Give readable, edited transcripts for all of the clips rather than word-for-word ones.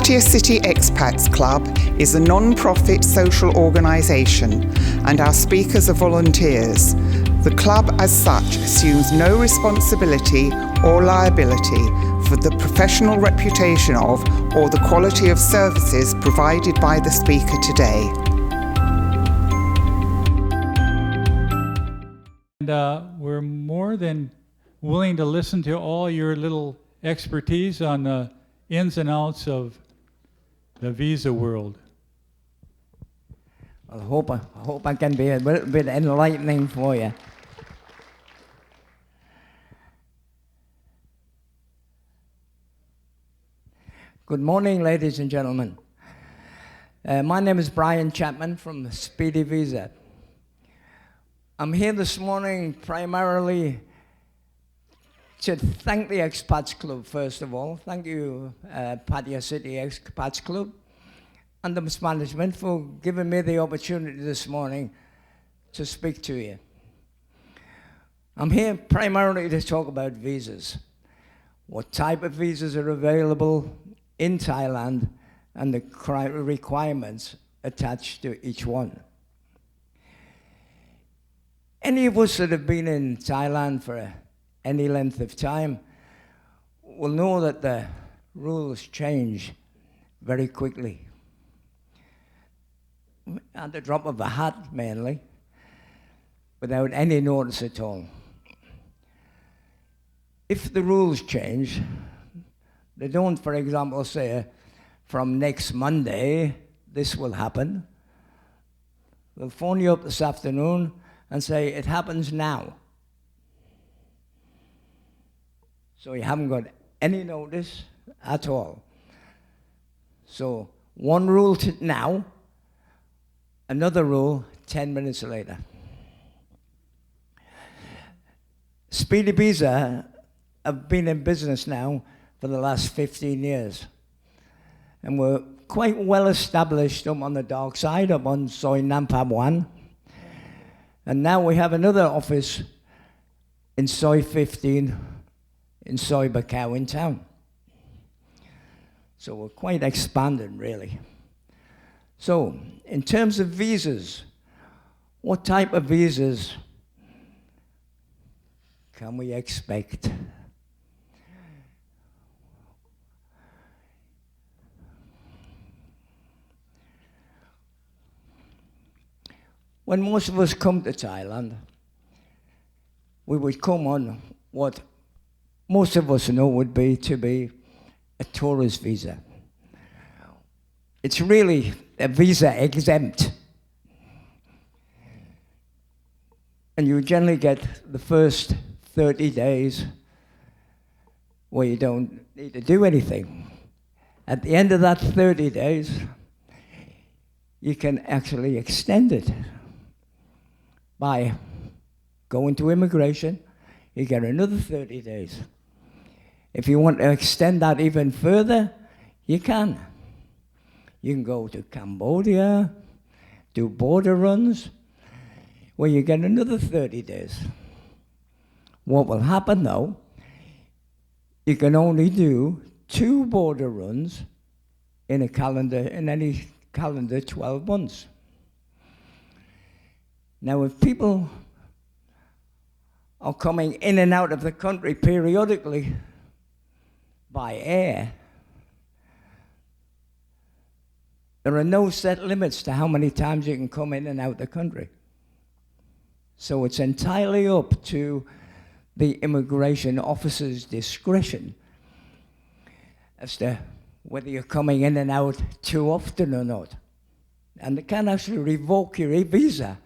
Pattaya City Expats Club is a non-profit social organisation and our speakers are volunteers. The club as such assumes no responsibility or liability for the professional reputation of or the quality of services provided by the speaker today. And we're more than willing to listen to all your little expertise on the ins and outs of the visa world. I hope I can be a little bit enlightening for you. Good morning, ladies and gentlemen. My name is Brian Chapman from Speedy Visa. I'm here this morning primarily to thank the Expats Club, first of all. Thank you, Pattaya City Expats Club and the management for giving me the opportunity this morning to speak to you. I'm here primarily to talk about visas, what type of visas are available in Thailand and the requirements attached to each one. Any of us that have been in Thailand for any length of time will know that the rules change very quickly. At the drop of a hat, mainly, without any notice at all. If the rules change, they don't, for example, say, from next Monday, this will happen. They'll phone you up this afternoon and say, it happens now. So you haven't got any notice at all. So one rule now, another rule 10 minutes later. Speedy Visa have been in business now for the last 15 years. And we're quite well established up on the dark side, up on Soi Nampab 1. And now we have another office in Soi 15 in Soi Bacau in town. So we're quite expanded, really. So, in terms of visas, what type of visas can we expect? When most of us come to Thailand, we would come on what most of us know would be to be a tourist visa. It's really a visa exempt. And you generally get the first 30 days where you don't need to do anything. At the end of that 30 days, you can actually extend it by going to immigration. You get another 30 days. If you want to extend that even further, you can. You can go to Cambodia, do border runs, where you get another 30 days. What will happen though, you can only do 2 border runs in any calendar 12 months. Now if people are coming in and out of the country periodically by air, there are no set limits to how many times you can come in and out the country. So it's entirely up to the immigration officer's discretion as to whether you're coming in and out too often or not. And they can actually revoke your visa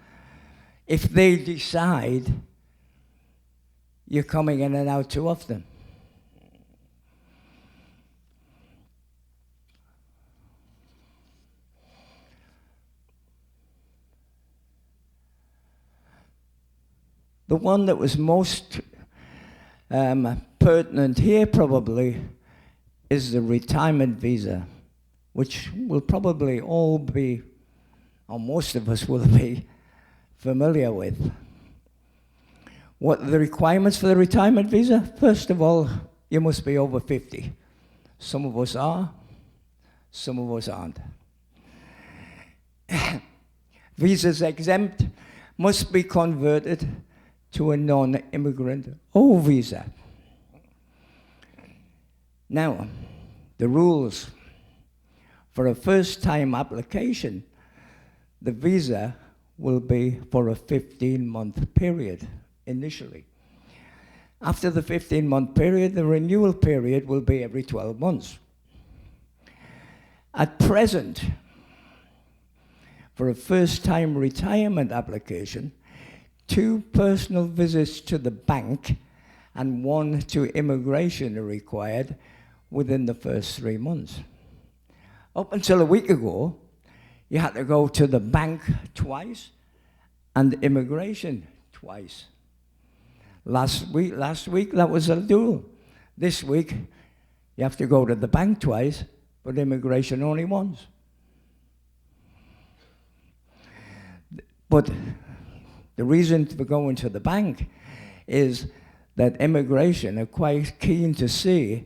if they decide you're coming in and out too often. The one that was most pertinent here probably is the retirement visa, which will probably all be, or most of us will be, familiar with. What are the requirements for the retirement visa? First of all, you must be over 50. Some of us are, some of us aren't. Visas exempt must be converted to a non-immigrant O visa. Now, the rules. For a first-time application, the visa will be for a 15-month period initially. After the 15-month period, the renewal period will be every 12 months. At present, for a first-time retirement application, 2 personal visits to the bank and 1 to immigration are required within the first 3 months. Up until a week ago, you had to go to the bank twice and immigration twice. Last week, that was a dual. This week, you have to go to the bank twice, but immigration only once. But the reason for going to the bank is that immigration are quite keen to see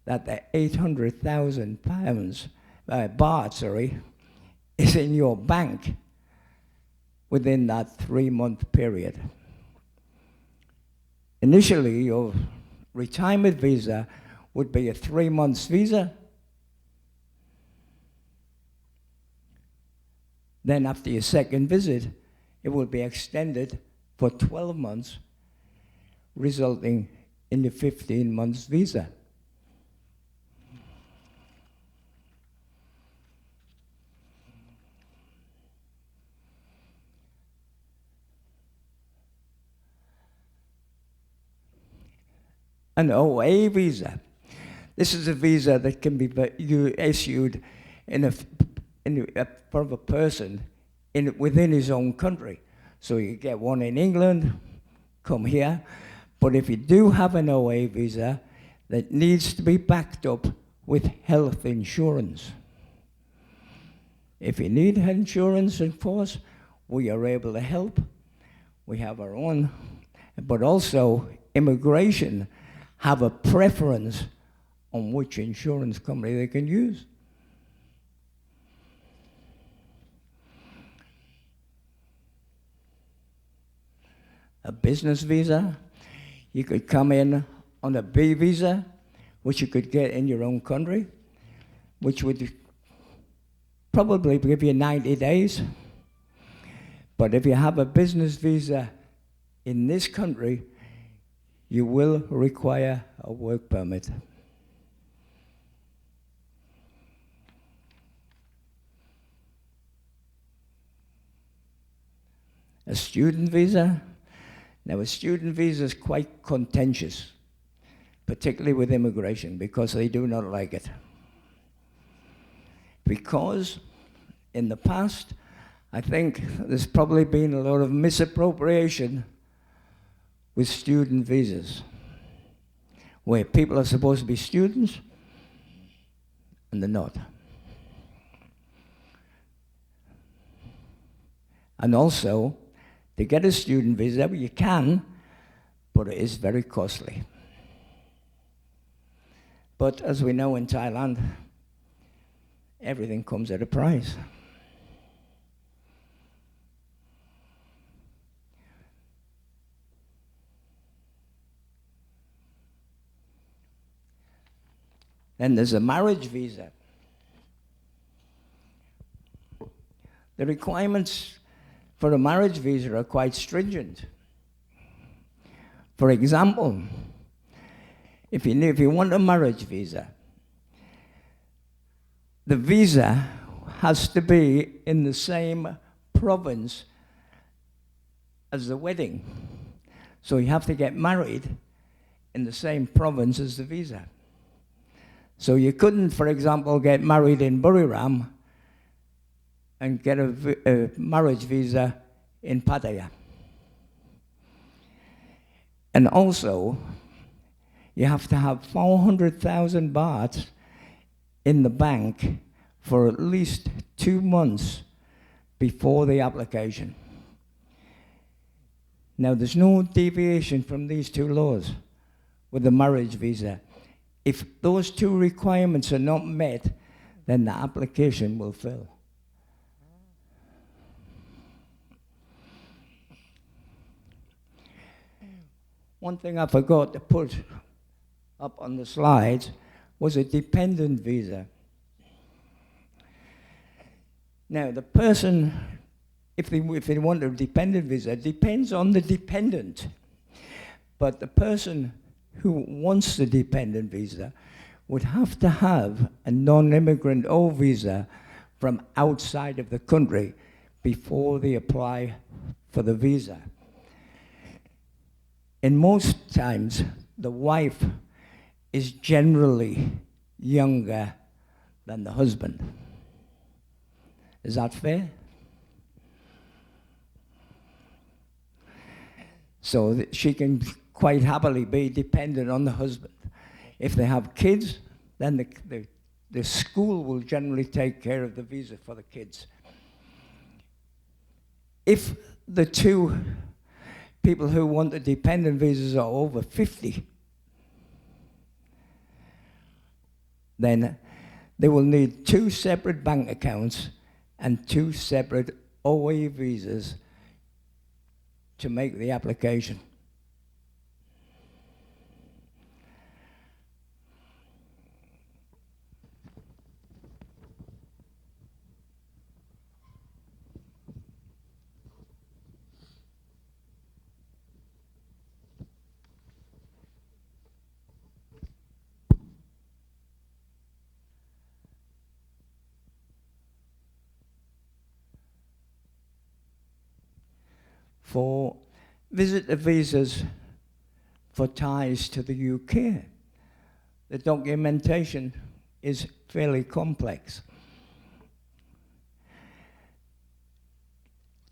that the £800,000 baht, is in your bank within that 3-month period. Initially, your retirement visa would be a 3-month visa. Then after your second visit, it will be extended for 12 months, resulting in the 15 months visa. An OA visa. This is a visa that can be issued for a person within his own country. So you get one in England, come here. But if you do have an OA visa, that needs to be backed up with health insurance. If you need health insurance, of course, we are able to help. We have our own, but also immigration have a preference on which insurance company they can use. A business visa, you could come in on a B visa, which you could get in your own country, which would probably give you 90 days. But if you have a business visa in this country, you will require a work permit. A student visa. Now, a student visa is quite contentious, particularly with immigration, because they do not like it. Because in the past, I think there's probably been a lot of misappropriation with student visas, where people are supposed to be students and they're not. And also, to get a student visa, you can, but it is very costly. But as we know in Thailand, everything comes at a price. Then there's a marriage visa. The requirements for a marriage visa are quite stringent. For example, if you want a marriage visa, the visa has to be in the same province as the wedding. So you have to get married in the same province as the visa. So you couldn't, for example, get married in Buriram and get a marriage visa in Pattaya. And also, you have to have 400,000 baht in the bank for at least 2 months before the application. Now, there's no deviation from these 2 laws with the marriage visa. If those 2 requirements are not met, then the application will fill. One thing I forgot to put up on the slides was a dependent visa. Now, the person, if they want a dependent visa, depends on the dependent. But the person who wants the dependent visa would have to have a non-immigrant O visa from outside of the country before they apply for the visa. In most times, the wife is generally younger than the husband. Is that fair? So that she can quite happily be dependent on the husband. If they have kids, then the school will generally take care of the visa for the kids. If the two people who want the dependent visas are over 50, then they will need 2 separate bank accounts and 2 separate OA visas to make the application. For visitor visas for ties to the UK, the documentation is fairly complex.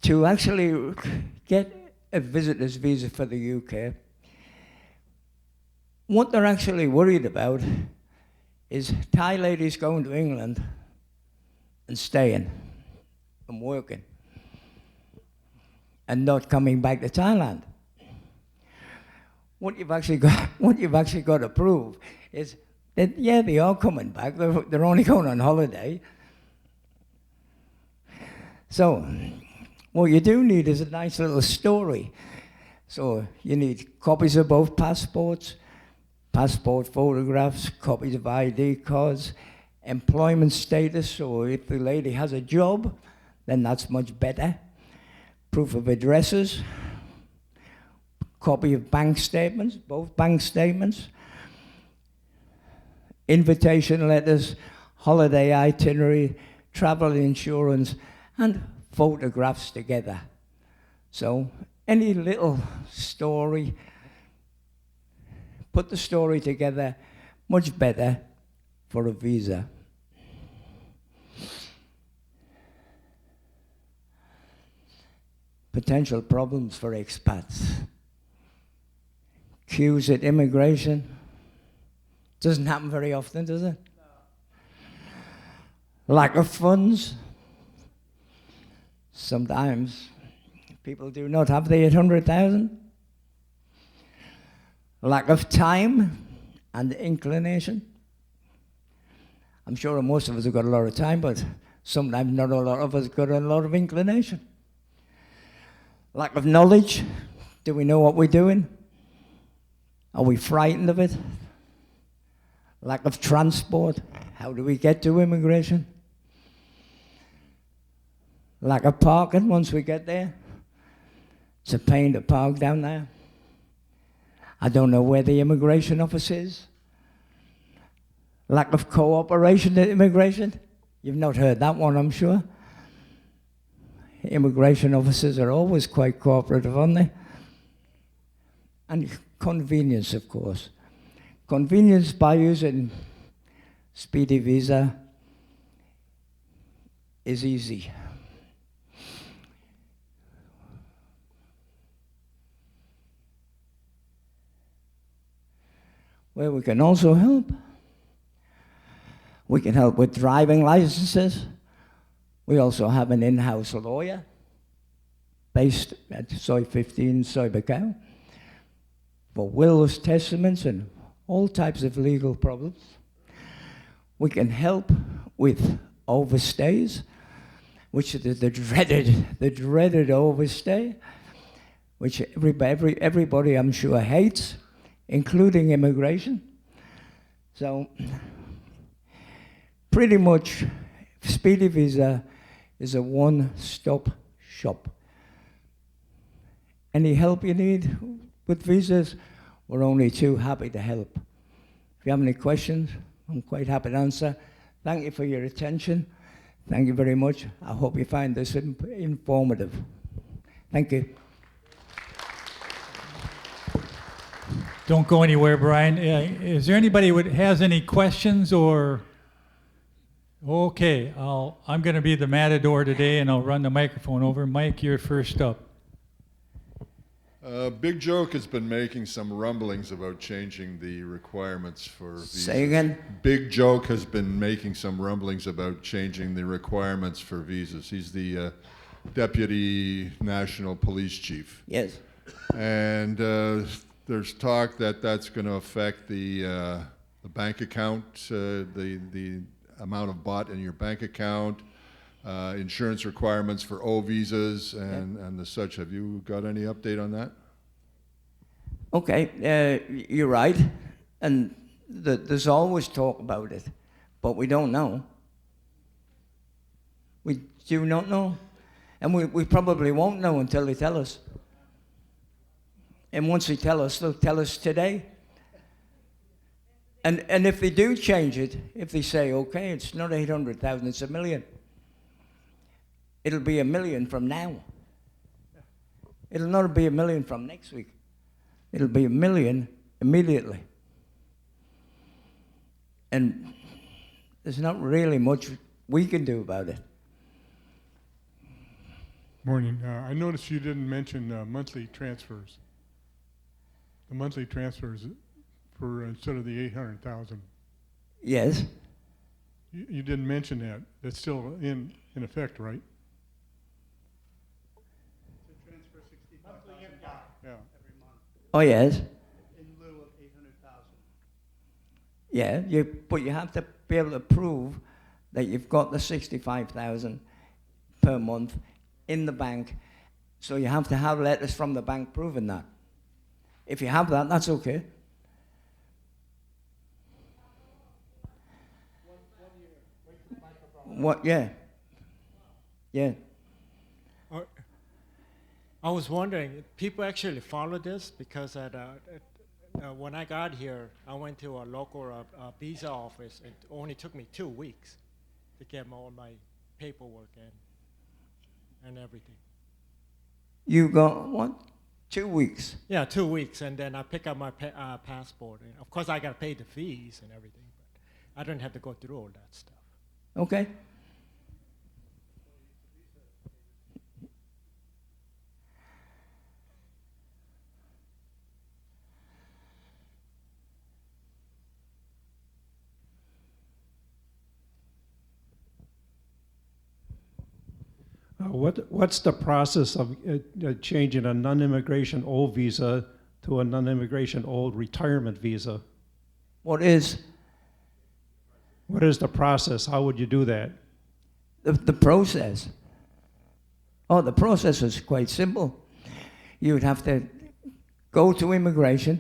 To actually get a visitor's visa for the UK, what they're actually worried about is Thai ladies going to England and staying and working and not coming back to Thailand. What you've actually got to prove is that, yeah, they are coming back. They're only going on holiday. So what you do need is a nice little story. So you need copies of both passports, passport photographs, copies of ID cards, employment status, so if the lady has a job, then that's much better. Proof of addresses, copy of bank statements, both bank statements, invitation letters, holiday itinerary, travel insurance, and photographs together. So any little story, put the story together, much better for a visa. Potential problems for expats. Queues at immigration. Doesn't happen very often, does it? No. Lack of funds. Sometimes people do not have the 800,000. Lack of time and inclination. I'm sure most of us have got a lot of time, but sometimes not a lot of us got a lot of inclination. Lack of knowledge. Do we know what we're doing? Are we frightened of it? Lack of transport. How do we get to immigration? Lack of parking once we get there. It's a pain to park down there. I don't know where the immigration office is. Lack of cooperation at immigration. You've not heard that one, I'm sure. Immigration officers are always quite cooperative, aren't they? And convenience, of course. Convenience by using Speedy Visa is easy. Where we can also help. We can help with driving licenses. We also have an in-house lawyer based at Soy 15, Soy Bacau, for wills, testaments, and all types of legal problems. We can help with overstays, which is the dreaded overstay, which everybody I'm sure hates, including immigration. So pretty much Speedy Visa is a one-stop shop. Any help you need with visas, we're only too happy to help. If you have any questions, I'm quite happy to answer. Thank you for your attention. Thank you very much. I hope you find this informative. Thank you. Don't go anywhere, Brian. Is there anybody who has any questions or? Okay, I'm going to be the matador today, and I'll run the microphone over. Mike, you're first up. Big Joke has been making some rumblings about changing the requirements for visas. Say again? Big Joke has been making some rumblings about changing the requirements for visas. He's the Deputy National Police Chief. Yes. And there's talk that that's going to affect the bank account, the amount of bought in your bank account, insurance requirements for O visas and the such. Have you got any update on that? Okay, you're right. And there's always talk about it, but we don't know. We do not know. And we probably won't know until they tell us. And once they tell us, they'll tell us today. And if they do change it, if they say, okay, it's not 800,000, it's 1 million, it'll be 1 million from now. It'll not be 1 million from next week. It'll be 1 million immediately. And there's not really much we can do about it. Morning. I noticed you didn't mention monthly transfers. The monthly transfers for instead of the 800,000. Yes. You didn't mention that. That's still in effect, right? To transfer 65,000 back Yeah. every month Oh, yes. in lieu of 800,000. Yeah, but you have to be able to prove that you've got the 65,000 per month in the bank. So you have to have letters from the bank proving that. If you have that, that's okay. 1 year. Wait for the microphone. What? Yeah. Yeah. I was wondering, people actually follow this because when I got here, I went to a local visa office. It only took me 2 weeks to get all my paperwork and everything. You got what? 2 weeks. Yeah, 2 weeks, and then I pick up my passport. And of course, I got to pay the fees and everything, but I don't have to go through all that stuff. Okay. What's the process of changing a non-immigration old visa to a non-immigration old retirement visa? What is the process? How would you do that? the process? Oh, the process is quite simple. You would have to go to immigration,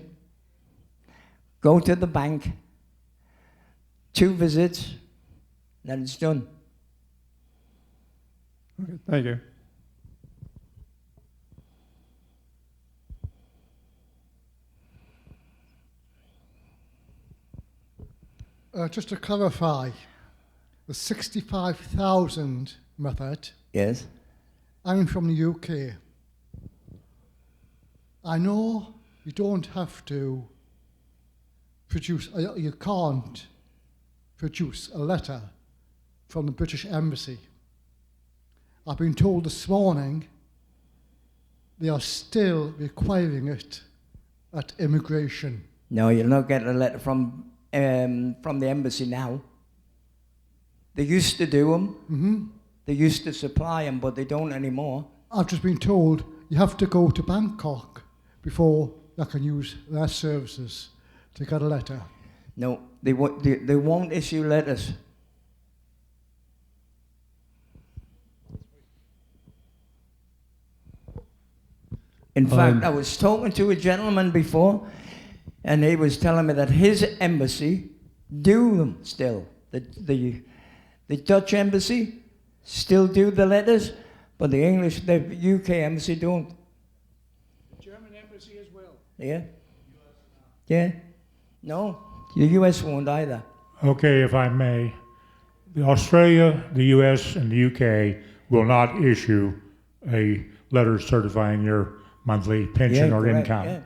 go to the bank, 2 visits, then it's done. Okay, thank you. Just to clarify, the 65,000 method, Yes. I'm from the UK. I know you don't have to produce, you can't produce a letter from the British Embassy. I've been told this morning they are still requiring it at immigration. No, you'll not get a letter from the embassy now. They used to do them. Mm-hmm. They used to supply them, but they don't anymore. I've just been told you have to go to Bangkok before they can use their services to get a letter. No, they won't issue letters. In fact, I was talking to a gentleman before, and he was telling me that his embassy do them still. The Dutch embassy still do the letters, but the UK embassy don't. The German embassy as well. Yeah? Yeah? No, the US won't either. Okay, if I may. Australia, the US, and the UK will not issue a letter certifying your monthly pension or correct, income. yeah.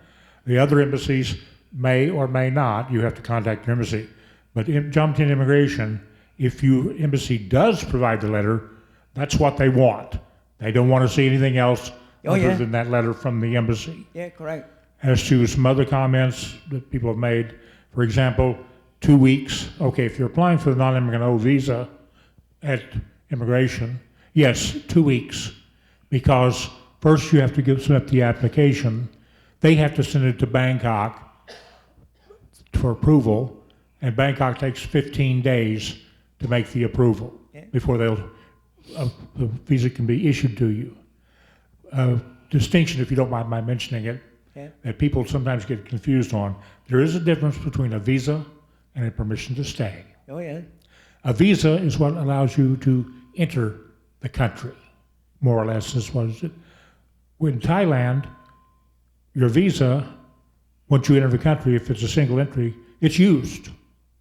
The other embassies may or may not. You have to contact your embassy. But jumped in immigration, if your embassy does provide the letter, that's what they want. They don't want to see anything else other than that letter from the embassy. Yeah, correct. As to some other comments that people have made, for example, 2 weeks. Okay, if you're applying for the non-immigrant O visa at immigration, yes, 2 weeks, because first you have to submit the application. They have to send it to Bangkok for approval, and Bangkok takes 15 days to make the approval before the visa can be issued to you. Distinction, if you don't mind my mentioning it, that people sometimes get confused on. There is a difference between a visa and a permission to stay. Oh, yeah. A visa is what allows you to enter the country, more or less, is what is it. In Thailand, your visa, once you enter the country, if it's a single entry, it's used.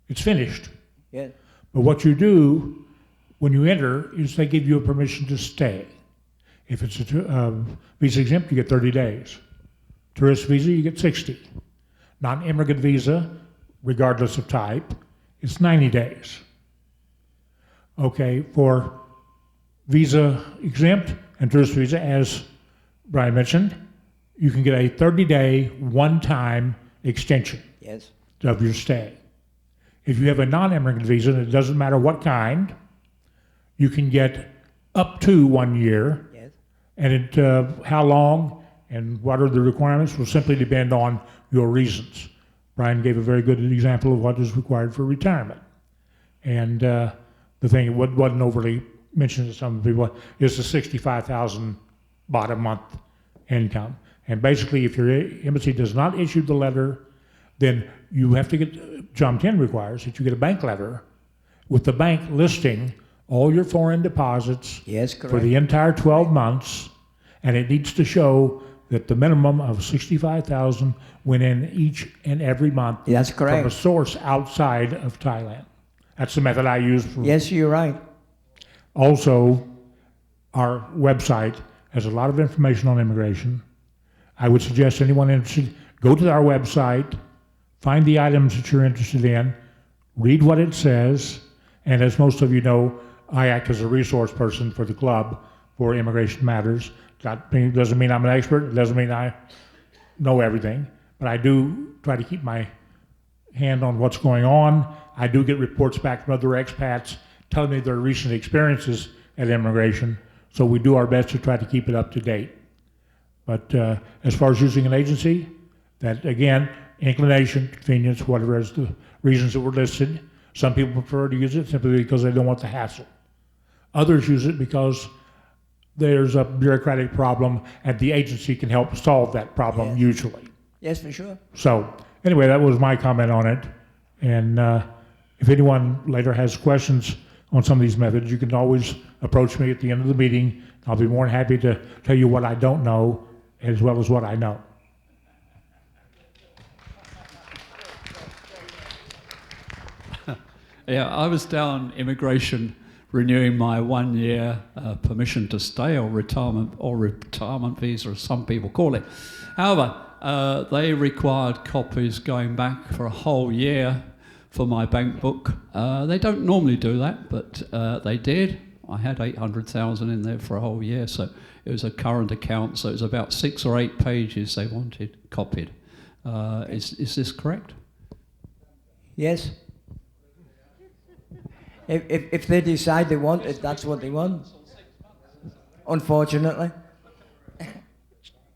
It's finished. Yeah. But what you do when you enter is they give you a permission to stay. If it's a visa exempt, you get 30 days. Tourist visa, you get 60. Non-immigrant visa, regardless of type, it's 90 days. Okay, for visa exempt and tourist visa, as Brian mentioned, you can get a 30-day one-time extension of your stay. If you have a non-immigrant visa, and it doesn't matter what kind, you can get up to 1 year. And how long and what are the requirements will simply depend on your reasons. Brian gave a very good example of what is required for retirement. And the thing that wasn't overly mentioned to some people is the 65,000 baht a month income. And basically, if your embassy does not issue the letter, then you have to get, John 10 requires that you get a bank letter with the bank listing all your foreign deposits for the entire 12 months, and it needs to show that the minimum of 65,000 went in each and every month from a source outside of Thailand. That's the method I use. Yes, you're right. Also, our website has a lot of information on immigration. I would suggest anyone interested, go to our website, find the items that you're interested in, read what it says, and as most of you know, I act as a resource person for the club for immigration matters. That doesn't mean I'm an expert, it doesn't mean I know everything, but I do try to keep my hand on what's going on. I do get reports back from other expats telling me their recent experiences at immigration, so we do our best to try to keep it up to date. But as far as using an agency, that again, inclination, convenience, whatever is the reasons that were listed. Some people prefer to use it simply because they don't want the hassle. Others use it because there's a bureaucratic problem and the agency can help solve that problem usually. Yes, for sure. So anyway, that was my comment on it. And if anyone later has questions on some of these methods, you can always approach me at the end of the meeting. I'll be more than happy to tell you what I don't know as well as what I know. Yeah, I was down immigration renewing my 1 year permission to stay or retirement visa, as some people call it. However, they required copies going back for a whole year for my bank book. They don't normally do that, but they did. I had 800,000 in there for a whole year, so it was a current account, so it was about 6 or 8 pages they wanted copied. Is this correct? Yes. If they decide they want it, that's what they want. Unfortunately.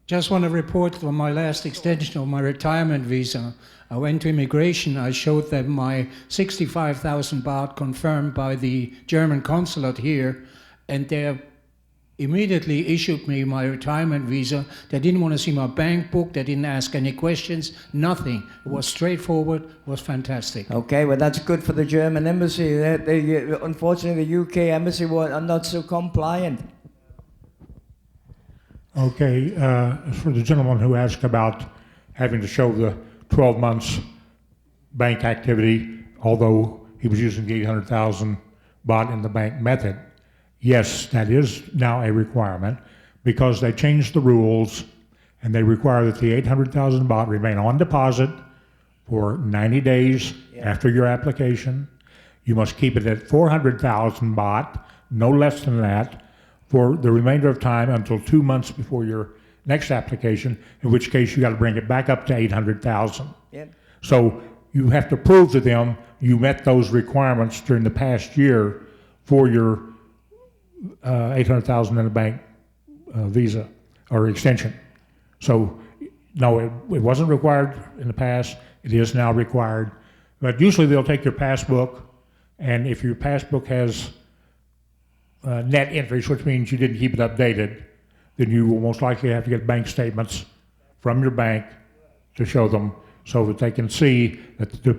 Just want to report on my last extension of my retirement visa. I went to immigration. I showed them my 65,000 baht confirmed by the German consulate here, and their immediately issued me my retirement visa. They didn't want to see my bank book. They didn't ask any questions. Nothing. It was straightforward. It was fantastic. Okay, well, that's good for the German embassy. Unfortunately, the UK embassy are not so compliant. Okay, for the gentleman who asked about having to show the 12 months bank activity, although he was using the 800,000 baht in the bank method, yes, that is now a requirement because they changed the rules and they require that the 800,000 baht remain on deposit for 90 days after your application. You must keep it at 400,000 baht, no less than that, for the remainder of time until 2 months before your next application, in which case you got to bring it back up to 800,000. Yep. So you have to prove to them you met those requirements during the past year for your 800,000 in a bank visa or extension. So no, it wasn't required in the past. It is now required. But usually they'll take your passbook, and if your passbook has net entries, which means you didn't keep it updated, then you will most likely have to get bank statements from your bank to show them so that they can see that the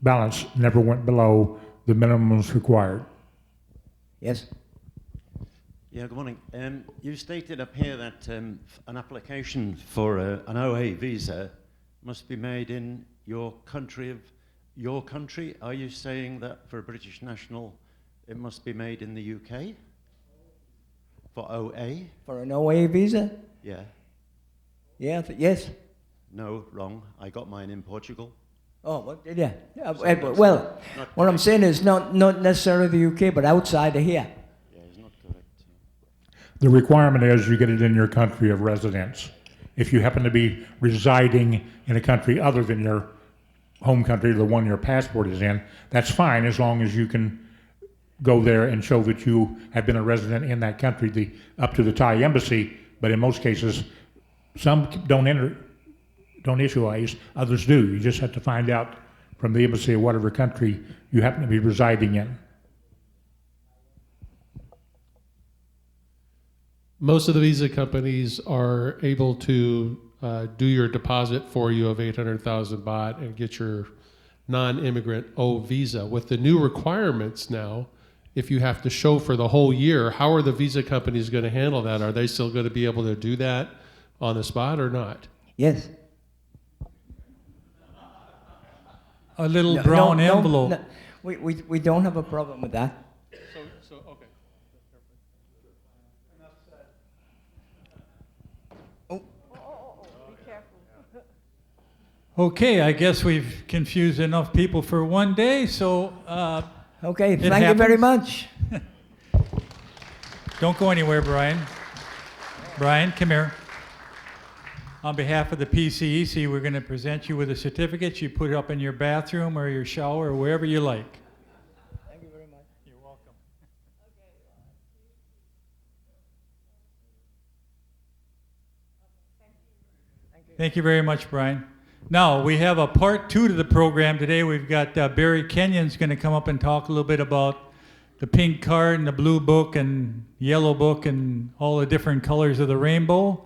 balance never went below the minimums required. Yes. Yeah, good morning. You stated up here that an application for an OA visa must be made in your country. Are you saying that for a British national it must be made in the UK? For OA? For an OA visa? Yeah. Yeah, yes. No, wrong. I got mine in Portugal. Oh, well, did you? So well, not what I'm correct. saying is not necessarily the UK, but outside of here. Yeah, it's not correct. The requirement is you get it in your country of residence. If you happen to be residing in a country other than your home country, the one your passport is in, that's fine as long as you can go there and show that you have been a resident in that country up to the Thai embassy. But in most cases, some don't issue A's, others do. You just have to find out from the embassy of whatever country you happen to be residing in. Most of the visa companies are able to do your deposit for you of 800,000 baht and get your non-immigrant O visa. With the new requirements now, if you have to show for the whole year, how are the visa companies going to handle that? Are they still going to be able to do that on the spot or not? Yes. A little brown envelope. No, we don't have a problem with that. So okay. Okay, I guess we've confused enough people for one day, so okay, it thank you very happens. much. Don't go anywhere, Brian. Brian, come here. On behalf of the PCEC, we're going to present you with a certificate. You put it up in your bathroom or your shower or wherever you like. Thank you very much. You're welcome. Thank you very much, Brian. Now, we have a part 2 to the program today. We've got Barry Kenyon's going to come up and talk a little bit about the pink card and the blue book and yellow book and all the different colors of the rainbow.